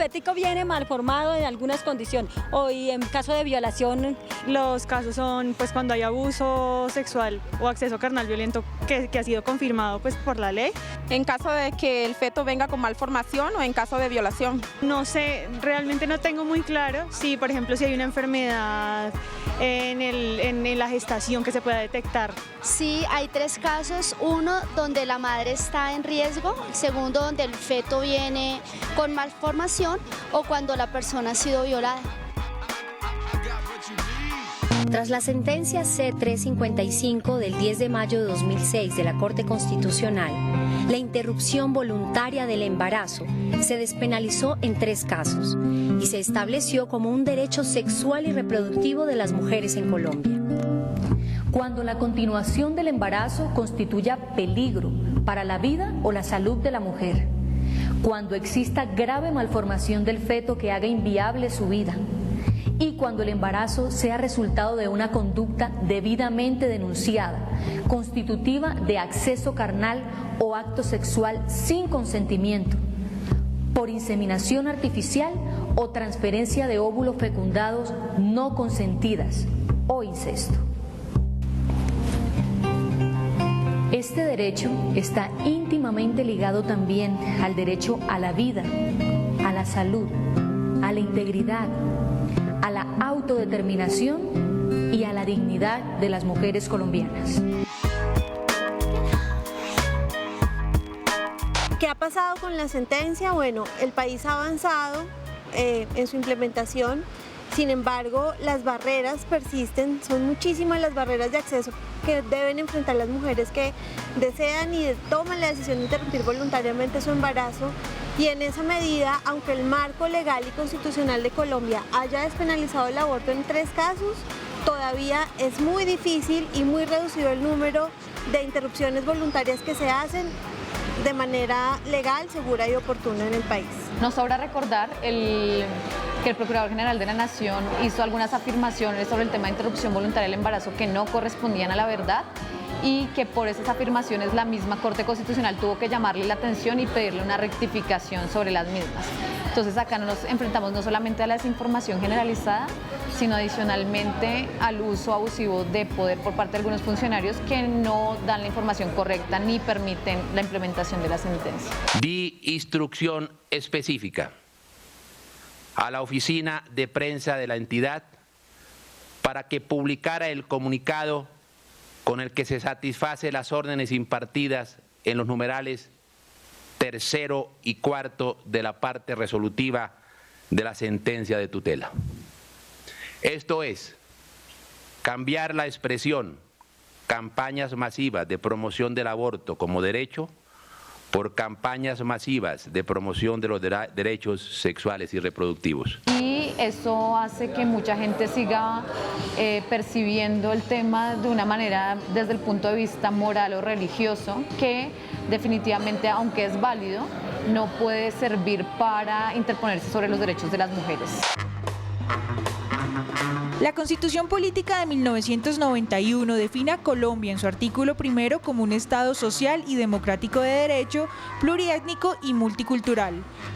fetico viene mal formado en algunas condiciones o y en caso de violación. Los casos son pues cuando hay abuso sexual o acceso carnal violento que ha sido confirmado pues por la ley. En caso de que el feto venga con malformación o en caso de violación. No sé, realmente no tengo muy claro si, por ejemplo, si hay una enfermedad en la gestación que se pueda detectar. Sí, hay 3 casos, uno donde la madre está en riesgo, el segundo donde el feto viene con malformación o cuando la persona ha sido violada. Tras la sentencia C-355 del 10 de mayo de 2006 de la Corte Constitucional, la interrupción voluntaria del embarazo se despenalizó en 3 casos y se estableció como un derecho sexual y reproductivo de las mujeres en Colombia. Cuando la continuación del embarazo constituya peligro para la vida o la salud de la mujer, cuando exista grave malformación del feto que haga inviable su vida, y cuando el embarazo sea resultado de una conducta debidamente denunciada, constitutiva de acceso carnal o acto sexual sin consentimiento, por inseminación artificial o transferencia de óvulos fecundados no consentidas o incesto. Este derecho está íntimamente ligado también al derecho a la vida, a la salud, a la integridad, a la autodeterminación y a la dignidad de las mujeres colombianas. ¿Qué ha pasado con la sentencia? Bueno, el país ha avanzado en su implementación, sin embargo, las barreras persisten, son muchísimas las barreras de acceso que deben enfrentar las mujeres que desean y toman la decisión de interrumpir voluntariamente su embarazo. Y en esa medida, aunque el marco legal y constitucional de Colombia haya despenalizado el aborto en 3 casos, todavía es muy difícil y muy reducido el número de interrupciones voluntarias que se hacen de manera legal, segura y oportuna en el país. Nos sobra recordar que el Procurador General de la Nación hizo algunas afirmaciones sobre el tema de interrupción voluntaria del embarazo que no correspondían a la verdad y que por esas afirmaciones la misma Corte Constitucional tuvo que llamarle la atención y pedirle una rectificación sobre las mismas. Entonces acá nos enfrentamos no solamente a la desinformación generalizada, sino adicionalmente al uso abusivo de poder por parte de algunos funcionarios que no dan la información correcta ni permiten la implementación de la sentencia. Di instrucción específica a la oficina de prensa de la entidad para que publicara el comunicado con el que se satisface las órdenes impartidas en los numerales 3º y 4º de la parte resolutiva de la sentencia de tutela. Esto es, cambiar la expresión campañas masivas de promoción del aborto como derecho por campañas masivas de promoción de los derechos sexuales y reproductivos. Y eso hace que mucha gente siga percibiendo el tema de una manera desde el punto de vista moral o religioso, que definitivamente, aunque es válido, no puede servir para interponerse sobre los derechos de las mujeres. La Constitución Política de 1991 define a Colombia en su artículo 1 como un Estado social y democrático de derecho, pluriétnico y multicultural.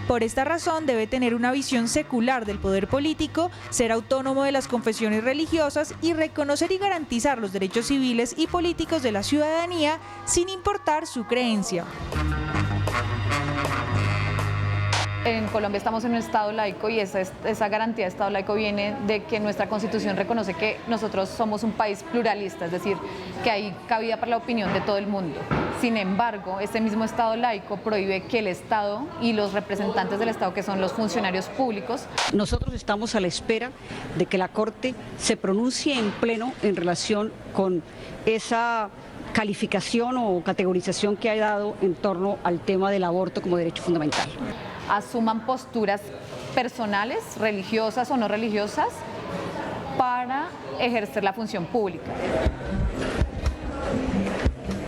Por esta razón debe tener una visión secular del poder político, ser autónomo de las confesiones religiosas y reconocer y garantizar los derechos civiles y políticos de la ciudadanía sin importar su creencia. En Colombia estamos en un Estado laico y esa garantía de Estado laico viene de que nuestra Constitución reconoce que nosotros somos un país pluralista, es decir, que hay cabida para la opinión de todo el mundo. Sin embargo, este mismo Estado laico prohíbe que el Estado y los representantes del Estado, que son los funcionarios públicos. Nosotros estamos a la espera de que la Corte se pronuncie en pleno en relación con esa calificación o categorización que ha dado en torno al tema del aborto como derecho fundamental. Asuman posturas personales, religiosas o no religiosas, para ejercer la función pública.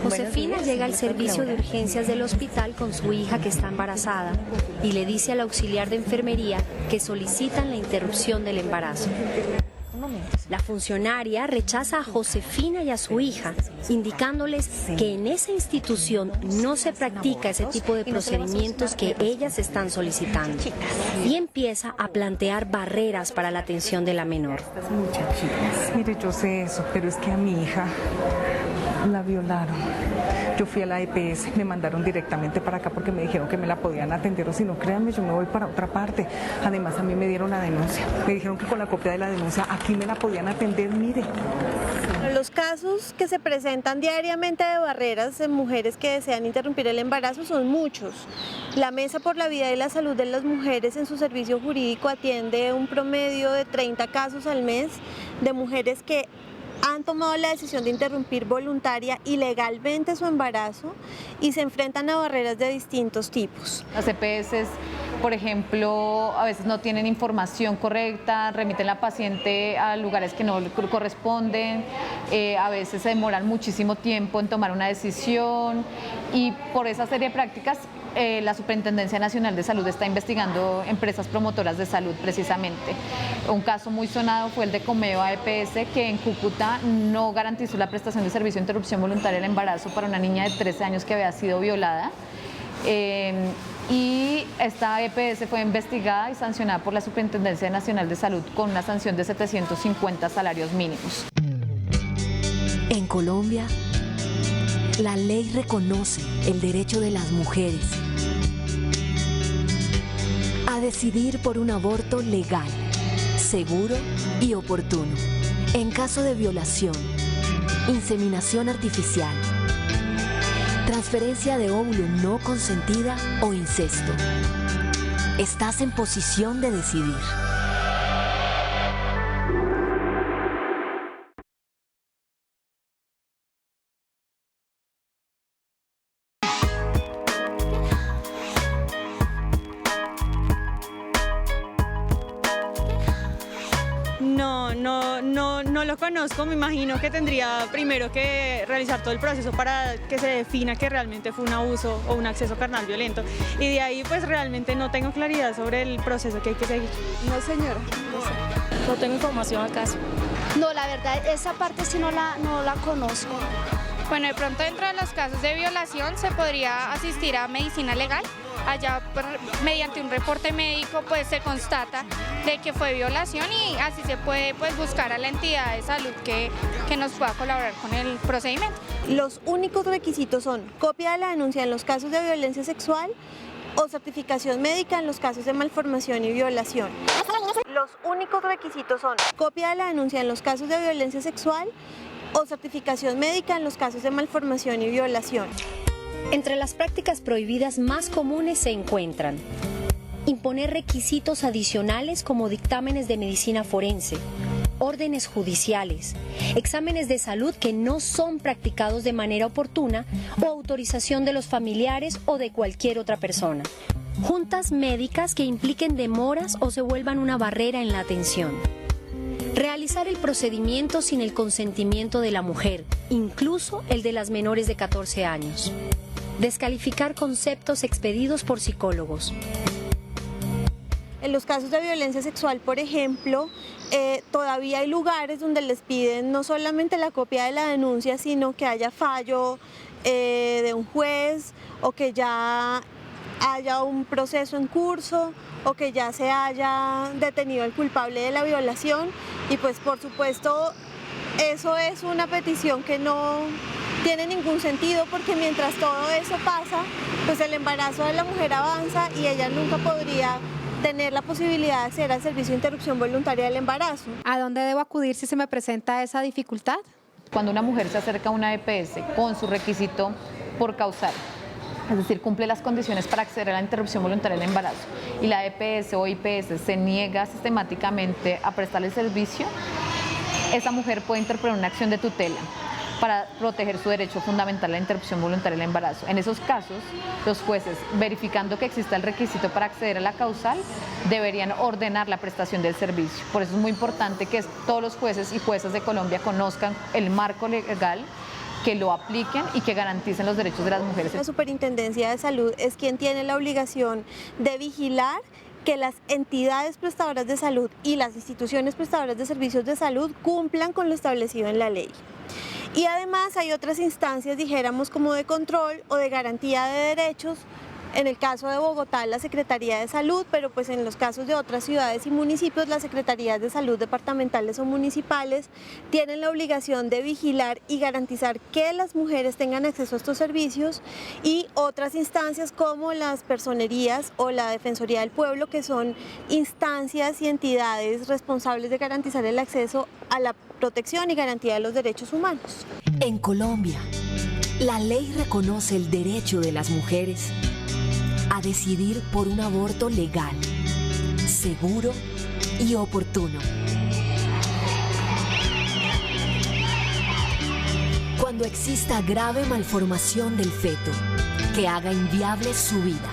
Josefina llega al servicio de urgencias del hospital con su hija que está embarazada y le dice al auxiliar de enfermería que solicitan la interrupción del embarazo. La funcionaria rechaza a Josefina y a su hija, indicándoles que en esa institución no se practica ese tipo de procedimientos que ellas están solicitando. Y empieza a plantear barreras para la atención de la menor. Mire, yo sé eso, pero es que a mi hija la violaron. Yo fui a la EPS, me mandaron directamente para acá porque me dijeron que me la podían atender, o si no, créanme, yo me voy para otra parte. Además, a mí me dieron la denuncia. Me dijeron que con la copia de la denuncia aquí me la podían atender, mire. Los casos que se presentan diariamente de barreras en mujeres que desean interrumpir el embarazo son muchos. La Mesa por la Vida y la Salud de las Mujeres en su servicio jurídico atiende un promedio de 30 casos al mes de mujeres que han tomado la decisión de interrumpir voluntaria y legalmente su embarazo y se enfrentan a barreras de distintos tipos. Las EPS, por ejemplo, a veces no tienen información correcta, remiten a la paciente a lugares que no le corresponden, a veces se demoran muchísimo tiempo en tomar una decisión y por esa serie de prácticas la Superintendencia Nacional de Salud está investigando empresas promotoras de salud precisamente. Un caso muy sonado fue el de Comeva EPS, que en Cúcuta no garantizó la prestación de servicio de interrupción voluntaria del embarazo para una niña de 13 años que había sido violada. Y esta EPS fue investigada y sancionada por la Superintendencia Nacional de Salud con una sanción de 750 salarios mínimos. En Colombia, la ley reconoce el derecho de las mujeres a decidir por un aborto legal, seguro y oportuno, en caso de violación, inseminación artificial, transferencia de óvulo no consentida o incesto. Estás en posición de decidir. No lo conozco, me imagino que tendría primero que realizar todo el proceso para que se defina que realmente fue un abuso o un acceso carnal violento y de ahí pues realmente no tengo claridad sobre el proceso que hay que seguir. No, señora, No tengo información acaso. No, la verdad, esa parte sí no la conozco. Bueno, de pronto dentro de los casos de violación se podría asistir a medicina legal. Allá mediante un reporte médico pues se constata de que fue violación y así se puede pues buscar a la entidad de salud que nos pueda colaborar con el procedimiento. Los únicos requisitos son copia de la denuncia en los casos de violencia sexual o certificación médica en los casos de malformación y violación. Los únicos requisitos son copia de la denuncia en los casos de violencia sexual o certificación médica en los casos de malformación y violación. Entre las prácticas prohibidas más comunes se encuentran imponer requisitos adicionales como dictámenes de medicina forense, órdenes judiciales, exámenes de salud que no son practicados de manera oportuna o autorización de los familiares o de cualquier otra persona, juntas médicas que impliquen demoras o se vuelvan una barrera en la atención. Realizar el procedimiento sin el consentimiento de la mujer, incluso el de las menores de 14 años. Descalificar conceptos expedidos por psicólogos. En los casos de violencia sexual, por ejemplo, todavía hay lugares donde les piden no solamente la copia de la denuncia, sino que haya fallo de un juez o que ya haya un proceso en curso o que ya se haya detenido el culpable de la violación y pues por supuesto eso es una petición que no tiene ningún sentido porque mientras todo eso pasa, pues el embarazo de la mujer avanza y ella nunca podría tener la posibilidad de acceder al servicio de interrupción voluntaria del embarazo. ¿A dónde debo acudir si se me presenta esa dificultad? Cuando una mujer se acerca a una EPS con su requisito por causal, es decir, cumple las condiciones para acceder a la interrupción voluntaria del embarazo y la EPS o IPS se niega sistemáticamente a prestarle el servicio, esa mujer puede interponer una acción de tutela para proteger su derecho fundamental a la interrupción voluntaria del embarazo. En esos casos, los jueces, verificando que exista el requisito para acceder a la causal, deberían ordenar la prestación del servicio. Por eso es muy importante que todos los jueces y juezas de Colombia conozcan el marco legal, que lo apliquen y que garanticen los derechos de las mujeres. La Superintendencia de Salud es quien tiene la obligación de vigilar que las entidades prestadoras de salud y las instituciones prestadoras de servicios de salud cumplan con lo establecido en la ley. Y además hay otras instancias, dijéramos, como de control o de garantía de derechos. En el caso de Bogotá, la Secretaría de Salud, pero pues en los casos de otras ciudades y municipios, las Secretarías de Salud departamentales o municipales tienen la obligación de vigilar y garantizar que las mujeres tengan acceso a estos servicios, y otras instancias como las personerías o la Defensoría del Pueblo, que son instancias y entidades responsables de garantizar el acceso a la protección y garantía de los derechos humanos. En Colombia, la ley reconoce el derecho de las mujeres a decidir por un aborto legal, seguro y oportuno. Cuando exista grave malformación del feto que haga inviable su vida,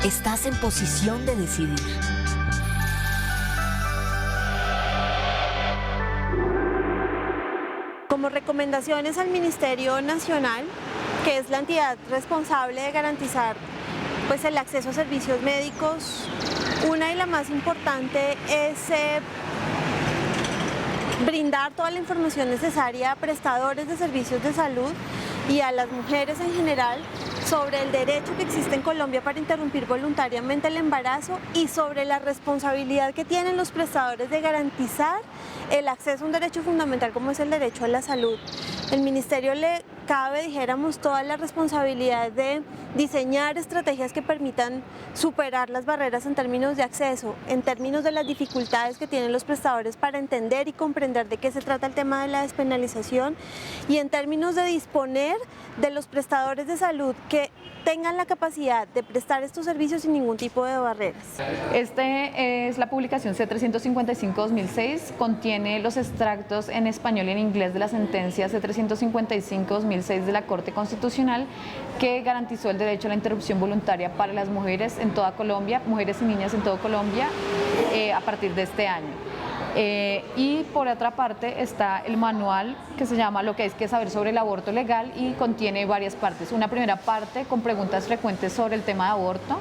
estás en posición de decidir. Como recomendaciones al Ministerio Nacional, que es la entidad responsable de garantizar pues, el acceso a servicios médicos, una y la más importante es brindar toda la información necesaria a prestadores de servicios de salud y a las mujeres en general sobre el derecho que existe en Colombia para interrumpir voluntariamente el embarazo y sobre la responsabilidad que tienen los prestadores de garantizar el acceso a un derecho fundamental como es el derecho a la salud. El Ministerio le cabe, dijéramos, toda la responsabilidad de diseñar estrategias que permitan superar las barreras en términos de acceso, en términos de las dificultades que tienen los prestadores para entender y comprender de qué se trata el tema de la despenalización, y en términos de disponer de los prestadores de salud que tengan la capacidad de prestar estos servicios sin ningún tipo de barreras. Este es la publicación C-355-2006, contiene los extractos en español y en inglés de la sentencia C-355-2006 de la Corte Constitucional, que garantizó el derecho a la interrupción voluntaria para las mujeres en toda Colombia, mujeres y niñas en toda Colombia, a partir de este año. Y por otra parte está el manual que se llama Lo que hay que saber sobre el aborto legal, y contiene varias partes. Una primera parte con preguntas frecuentes sobre el tema de aborto,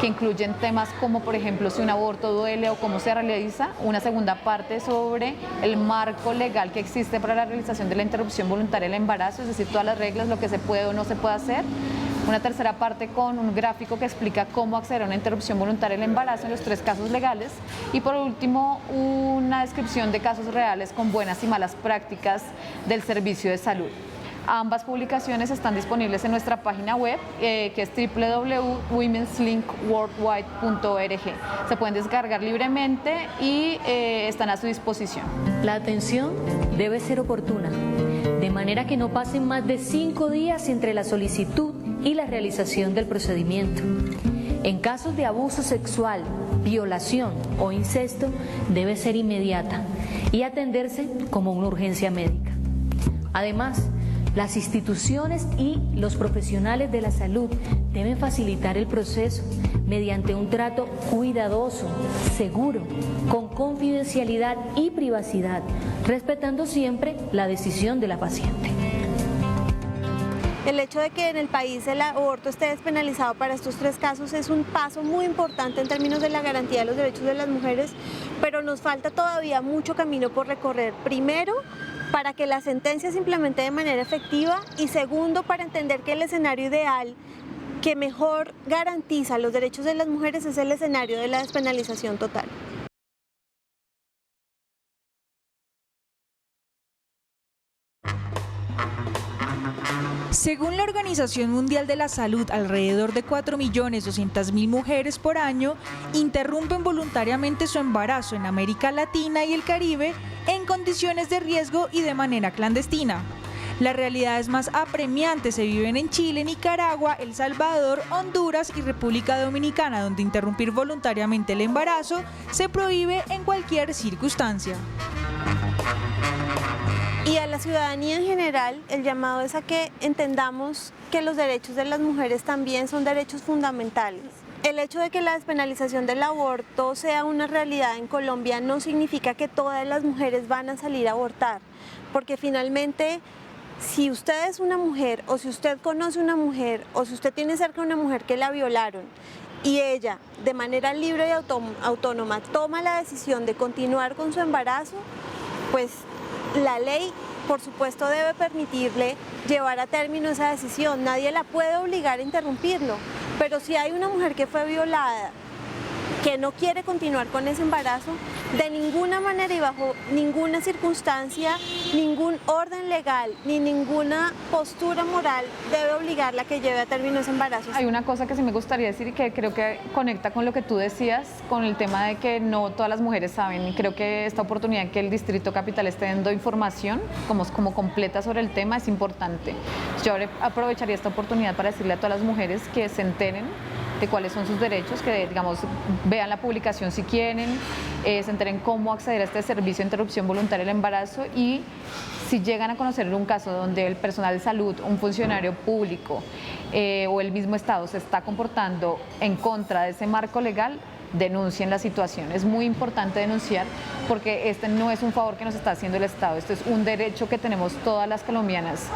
que incluyen temas como por ejemplo si un aborto duele o cómo se realiza. Una segunda parte sobre el marco legal que existe para la realización de la interrupción voluntaria del embarazo, es decir, todas las reglas, lo que se puede o no se puede hacer. Una tercera parte con un gráfico que explica cómo acceder a una interrupción voluntaria del embarazo en los 3 casos legales. Y por último, una descripción de casos reales con buenas y malas prácticas del servicio de salud. Ambas publicaciones están disponibles en nuestra página web, que es www.womenslinkworldwide.org. Se pueden descargar libremente y están a su disposición. La atención debe ser oportuna, de manera que no pasen más de 5 días entre la solicitud y la realización del procedimiento. En casos de abuso sexual, violación o incesto, debe ser inmediata y atenderse como una urgencia médica. Además, las instituciones y los profesionales de la salud deben facilitar el proceso mediante un trato cuidadoso, seguro, con confidencialidad y privacidad, respetando siempre la decisión de la paciente. El hecho de que en el país el aborto esté despenalizado para estos 3 casos es un paso muy importante en términos de la garantía de los derechos de las mujeres, pero nos falta todavía mucho camino por recorrer. Primero, para que la sentencia se implemente de manera efectiva, y segundo, para entender que el escenario ideal que mejor garantiza los derechos de las mujeres es el escenario de la despenalización total. Según la Organización Mundial de la Salud, alrededor de 4.200.000 mujeres por año interrumpen voluntariamente su embarazo en América Latina y el Caribe en condiciones de riesgo y de manera clandestina. Las realidades más apremiantes se viven en Chile, Nicaragua, El Salvador, Honduras y República Dominicana, donde interrumpir voluntariamente el embarazo se prohíbe en cualquier circunstancia. Y a la ciudadanía en general, el llamado es a que entendamos que los derechos de las mujeres también son derechos fundamentales. El hecho de que la despenalización del aborto sea una realidad en Colombia no significa que todas las mujeres van a salir a abortar, porque finalmente, si usted es una mujer, o si usted conoce una mujer, o si usted tiene cerca una mujer que la violaron, y ella de manera libre y autónoma toma la decisión de continuar con su embarazo, pues la ley por supuesto debe permitirle llevar a término esa decisión. Nadie la puede obligar a interrumpirlo, pero si hay una mujer que fue violada, que no quiere continuar con ese embarazo, de ninguna manera y bajo ninguna circunstancia, ningún orden legal ni ninguna postura moral debe obligarla a que lleve a término ese embarazo. Hay una cosa que sí me gustaría decir y que creo que conecta con lo que tú decías, con el tema de que no todas las mujeres saben, y creo que esta oportunidad que el Distrito Capital esté dando información como completa sobre el tema es importante. Yo aprovecharía esta oportunidad para decirle a todas las mujeres que se enteren de cuáles son sus derechos, que digamos vean la publicación si quieren, se enteren cómo acceder a este servicio de interrupción voluntaria del embarazo, y si llegan a conocer un caso donde el personal de salud, un funcionario público o el mismo Estado se está comportando en contra de ese marco legal, denuncien la situación. Es muy importante denunciar porque este no es un favor que nos está haciendo el Estado, esto es un derecho que tenemos todas las colombianas,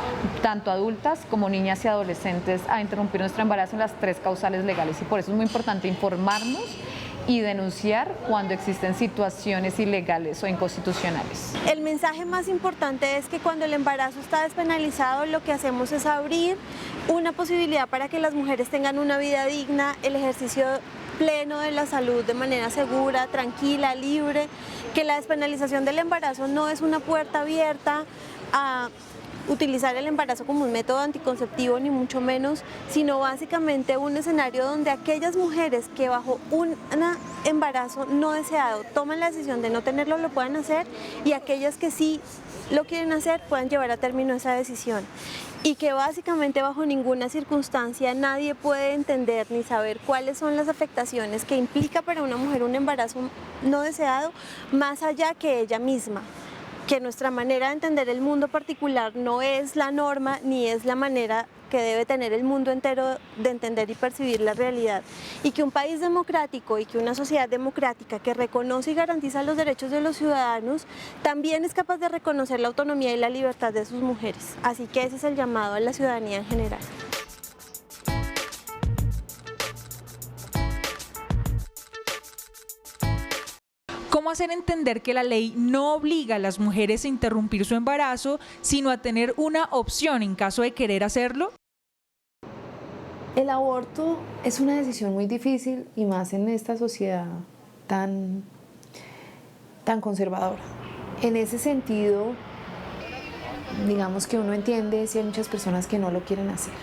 tanto adultas como niñas y adolescentes, a interrumpir nuestro embarazo en las 3 causales legales, y por eso es muy importante informarnos y denunciar cuando existen situaciones ilegales o inconstitucionales. El mensaje más importante es que cuando el embarazo está despenalizado, lo que hacemos es abrir una posibilidad para que las mujeres tengan una vida digna, el ejercicio pleno de la salud de manera segura, tranquila, libre, que la despenalización del embarazo no es una puerta abierta a utilizar el embarazo como un método anticonceptivo, ni mucho menos, sino básicamente un escenario donde aquellas mujeres que bajo un embarazo no deseado toman la decisión de no tenerlo lo puedan hacer, y aquellas que sí lo quieren hacer puedan llevar a término esa decisión. Y que básicamente bajo ninguna circunstancia nadie puede entender ni saber cuáles son las afectaciones que implica para una mujer un embarazo no deseado, más allá que ella misma. Que nuestra manera de entender el mundo particular no es la norma ni es la manera que debe tener el mundo entero de entender y percibir la realidad, y que un país democrático y que una sociedad democrática que reconoce y garantiza los derechos de los ciudadanos también es capaz de reconocer la autonomía y la libertad de sus mujeres. Así que ese es el llamado a la ciudadanía en general. ¿Cómo hacer entender que la ley no obliga a las mujeres a interrumpir su embarazo, sino a tener una opción en caso de querer hacerlo? El aborto es una decisión muy difícil, y más en esta sociedad tan conservadora. En ese sentido, digamos que uno entiende si hay muchas personas que no lo quieren hacer.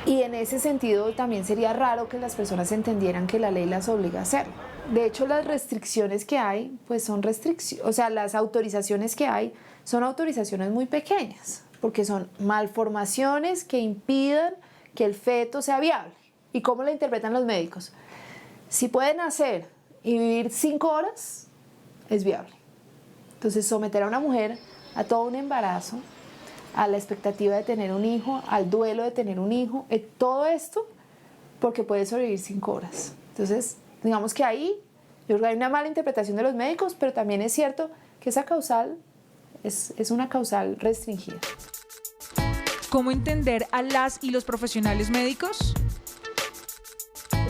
Y en ese sentido también sería raro que las personas entendieran que la ley las obliga a hacerlo. De hecho, las restricciones que hay, pues son restricciones, o sea, las autorizaciones que hay son autorizaciones muy pequeñas, porque son malformaciones que impidan que el feto sea viable. ¿Y cómo lo interpretan los médicos? Si pueden nacer y vivir 5 horas, es viable. Entonces, someter a una mujer a todo un embarazo, a la expectativa de tener un hijo, al duelo de tener un hijo, todo esto porque puede sobrevivir 5 horas. Entonces, digamos que ahí yo creo que hay una mala interpretación de los médicos, pero también es cierto que esa causal es una causal restringida. ¿Cómo entender a las y los profesionales médicos?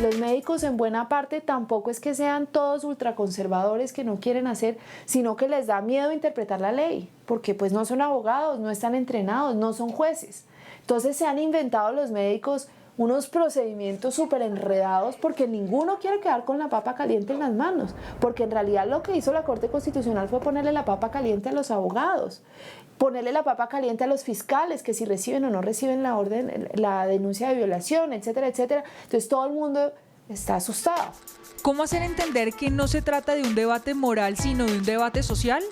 Los médicos en buena parte tampoco es que sean todos ultraconservadores que no quieren hacer, sino que les da miedo interpretar la ley, porque pues no son abogados, no están entrenados, no son jueces. Entonces se han inventado los médicos unos procedimientos súper enredados porque ninguno quiere quedar con la papa caliente en las manos, porque en realidad lo que hizo la Corte Constitucional fue ponerle la papa caliente a los abogados, ponerle la papa caliente a los fiscales, que si reciben o no reciben la orden, la denuncia de violación, etcétera, etcétera. Entonces todo el mundo está asustado. ¿Cómo hacer entender que no se trata de un debate moral, sino de un debate social?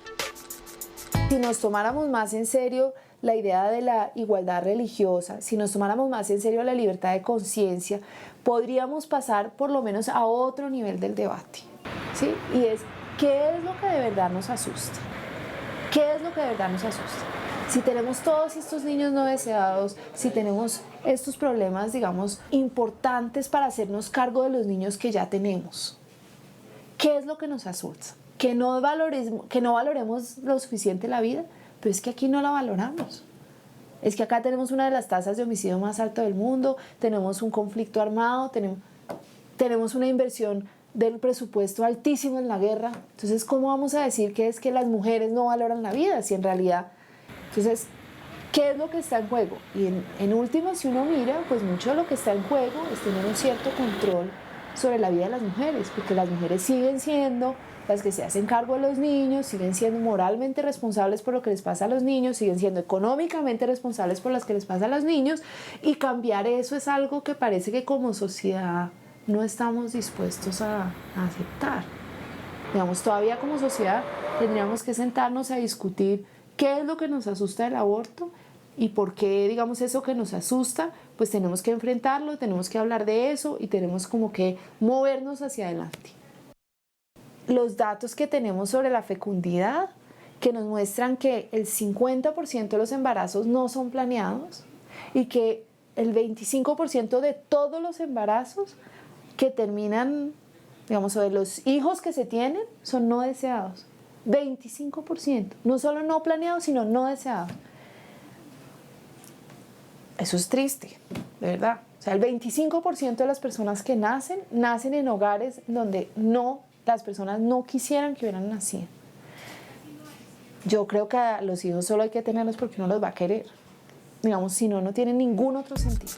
Si nos tomáramos más en serio la idea de la igualdad religiosa, si nos tomáramos más en serio la libertad de conciencia, podríamos pasar por lo menos a otro nivel del debate, ¿sí? Y es, ¿qué es lo que de verdad nos asusta? ¿Qué es lo que de verdad nos asusta? Si tenemos todos estos niños no deseados, si tenemos estos problemas, digamos, importantes para hacernos cargo de los niños que ya tenemos, ¿qué es lo que nos asusta? Que no valoremos lo suficiente la vida, pero es que aquí no la valoramos. Es que acá tenemos una de las tasas de homicidio más altas del mundo, tenemos un conflicto armado, tenemos una inversión del presupuesto altísimo en la guerra. Entonces, ¿cómo vamos a decir que es que las mujeres no valoran la vida si en realidad? Entonces, ¿qué es lo que está en juego? Y en última, si uno mira, pues mucho de lo que está en juego es tener un cierto control sobre la vida de las mujeres, porque las mujeres siguen siendo las que se hacen cargo de los niños, siguen siendo moralmente responsables por lo que les pasa a los niños, siguen siendo económicamente responsables por lo que les pasa a los niños, y cambiar eso es algo que parece que como sociedad no estamos dispuestos a aceptar. Digamos, todavía como sociedad tendríamos que sentarnos a discutir qué es lo que nos asusta del aborto y por qué, digamos, eso que nos asusta, pues tenemos que enfrentarlo, tenemos que hablar de eso y tenemos como que movernos hacia adelante. Los datos que tenemos sobre la fecundidad, que nos muestran que el 50% de los embarazos no son planeados y que el 25% de todos los embarazos que terminan, digamos, o de los hijos que se tienen, son no deseados. 25%, no solo no planeados, sino no deseados. Eso es triste, de verdad. O sea, el 25% de las personas que nacen en hogares donde las personas no quisieran que hubieran nacido. Yo creo que a los hijos solo hay que tenerlos porque uno los va a querer. Digamos, si no, no tiene ningún otro sentido.